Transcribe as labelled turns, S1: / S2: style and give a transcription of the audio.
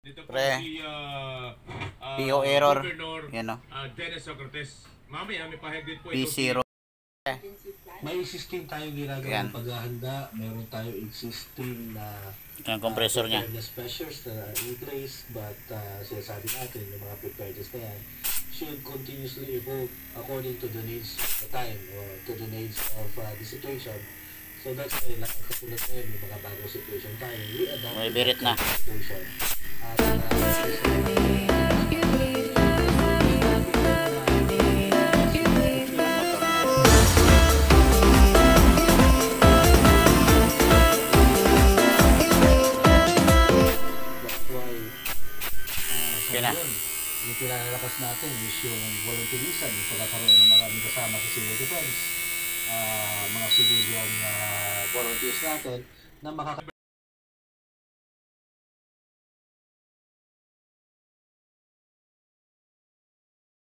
S1: Dito po
S2: Pre,
S1: si
S2: PO error.
S1: Governor
S2: Yan o.
S1: Dennis Socrates. Mamaya may pahigit po ito
S2: P0.
S3: May existing tayong ginagawa
S2: Yan.
S3: ng paghahanda. Meron tayong existing na
S2: Yung compressor niya.
S3: preparedness measures na in place. But sinasabi natin, yung mga preparedness na yan should continuously evolve according to the needs of the time or to the needs of the situation. So that's why katulad ngayon, may mga bagong situation tayo. We adapt
S2: May birit na.
S3: situation. At
S2: Okay na.
S3: yung pinalalakas natin is yung volunteerism, yung pagkakaroon ng maraming kasama sa civil defense, mga civilian volunteers natin na